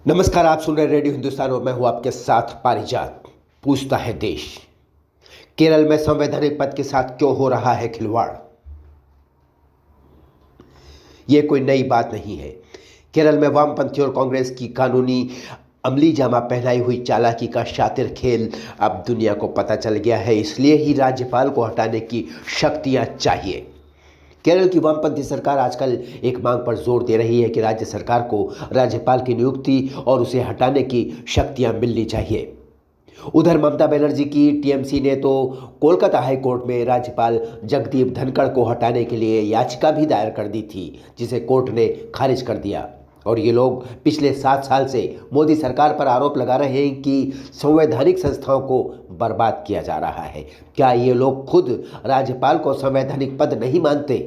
नमस्कार, आप सुन रहे रेडियो हिंदुस्तान और मैं हूं आपके साथ पारिजात। पूछता है देश, केरल में संवैधानिक पद के साथ क्यों हो रहा है खिलवाड़। यह कोई नई बात नहीं है। केरल में वामपंथी और कांग्रेस की कानूनी अमली जामा पहनाई हुई चालाकी का शातिर खेल अब दुनिया को पता चल गया है। इसलिए ही राज्यपाल को हटाने की शक्तियां चाहिए। केरल की वामपंथी सरकार आजकल एक मांग पर जोर दे रही है कि राज्य सरकार को राज्यपाल की नियुक्ति और उसे हटाने की शक्तियां मिलनी चाहिए। उधर ममता बनर्जी की टीएमसी ने तो कोलकाता हाई कोर्ट में राज्यपाल जगदीप धनखड़ को हटाने के लिए याचिका भी दायर कर दी थी, जिसे कोर्ट ने खारिज कर दिया। और ये लोग पिछले 7 साल से मोदी सरकार पर आरोप लगा रहे हैं कि संवैधानिक संस्थाओं को बर्बाद किया जा रहा है। क्या ये लोग खुद राज्यपाल को संवैधानिक पद नहीं मानते?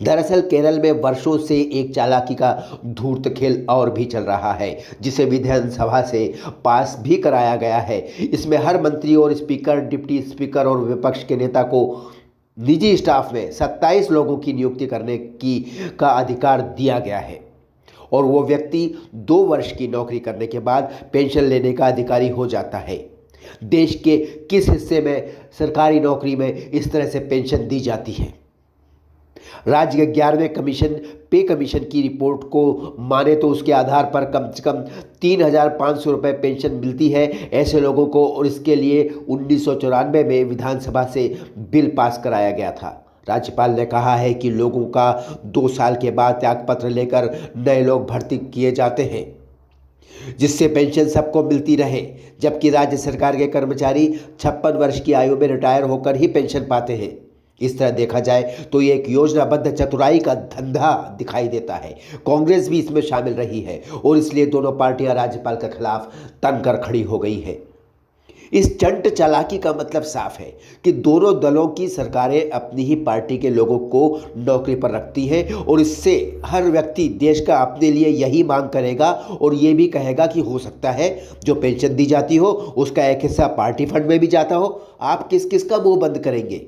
दरअसल केरल में वर्षों से एक चालाकी का धूर्त खेल और भी चल रहा है, जिसे विधानसभा से पास भी कराया गया है। इसमें हर मंत्री और स्पीकर, डिप्टी स्पीकर और विपक्ष के नेता को निजी स्टाफ में 27 लोगों की नियुक्ति करने का अधिकार दिया गया है और वो व्यक्ति 2 वर्ष की नौकरी करने के बाद पेंशन लेने का अधिकारी हो जाता है। देश के किस हिस्से में सरकारी नौकरी में इस तरह से पेंशन दी जाती है? राज्य के 11वें पे कमीशन की रिपोर्ट को माने तो उसके आधार पर कम से कम 3,500 रुपये पेंशन मिलती है ऐसे लोगों को, और इसके लिए 1994 में विधानसभा से बिल पास कराया गया था। राज्यपाल ने कहा है कि लोगों का 2 साल के बाद त्यागपत्र लेकर नए लोग भर्ती किए जाते हैं, जिससे पेंशन सबको मिलती रहे, जबकि राज्य सरकार के कर्मचारी 56 वर्ष की आयु में रिटायर होकर ही पेंशन पाते हैं। इस तरह देखा जाए तो ये एक योजनाबद्ध चतुराई का धंधा दिखाई देता है। कांग्रेस भी इसमें शामिल रही है और इसलिए दोनों पार्टियां राज्यपाल के खिलाफ तनकर खड़ी हो गई है। इस चंट चालाकी का मतलब साफ है कि दोनों दलों की सरकारें अपनी ही पार्टी के लोगों को नौकरी पर रखती हैं और इससे हर व्यक्ति देश का अपने लिए यही मांग करेगा और ये भी कहेगा कि हो सकता है जो पेंशन दी जाती हो उसका एक हिस्सा पार्टी फंड में भी जाता हो। आप किस किस का मुंह बंद करेंगे?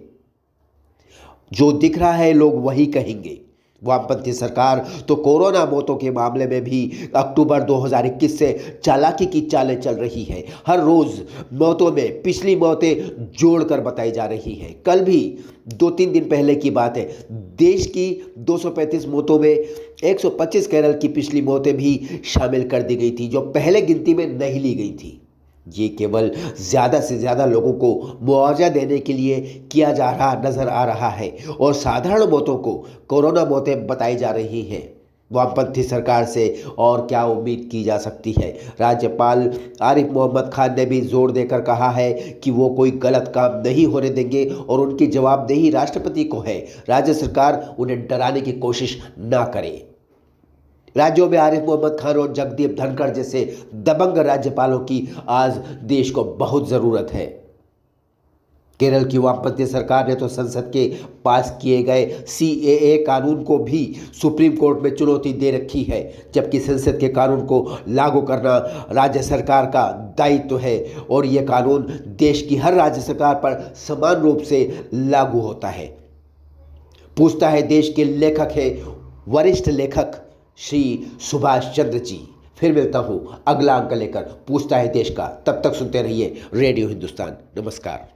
जो दिख रहा है लोग वही कहेंगे। वामपंथी सरकार तो कोरोना मौतों के मामले में भी अक्टूबर 2021 से चालाकी की चालें चल रही है। हर रोज मौतों में पिछली मौतें जोड़कर बताई जा रही हैं। कल भी 2-3 दिन पहले की बात है, देश की 235 मौतों में 125 केरल की पिछली मौतें भी शामिल कर दी गई थी, जो पहले गिनती में नहीं ली गई थी। ये केवल ज़्यादा से ज़्यादा लोगों को मुआवजा देने के लिए किया जा रहा नज़र आ रहा है और साधारण मौतों को कोरोना मौतें बताई जा रही हैं। वामपंथी सरकार से और क्या उम्मीद की जा सकती है? राज्यपाल आरिफ मोहम्मद खान ने भी जोर देकर कहा है कि वो कोई गलत काम नहीं होने देंगे और उनकी जवाबदेही राष्ट्रपति को है। राज्य सरकार उन्हें डराने की कोशिश ना करे। राज्यों में आरिफ मोहम्मद खान और जगदीप धनखड़ जैसे दबंग राज्यपालों की आज देश को बहुत ज़रूरत है। केरल की वामपंथी सरकार ने तो संसद के पास किए गए CAA कानून को भी सुप्रीम कोर्ट में चुनौती दे रखी है, जबकि संसद के कानून को लागू करना राज्य सरकार का दायित्व है और ये कानून देश की हर राज्य सरकार पर समान रूप से लागू होता है। पूछता है देश के लेखक है वरिष्ठ लेखक श्री सुभाष चंद्र जी। फिर मिलता हूँ अगला अंक लेकर पूछता है देश का। तब तक सुनते रहिए रेडियो हिंदुस्तान। नमस्कार।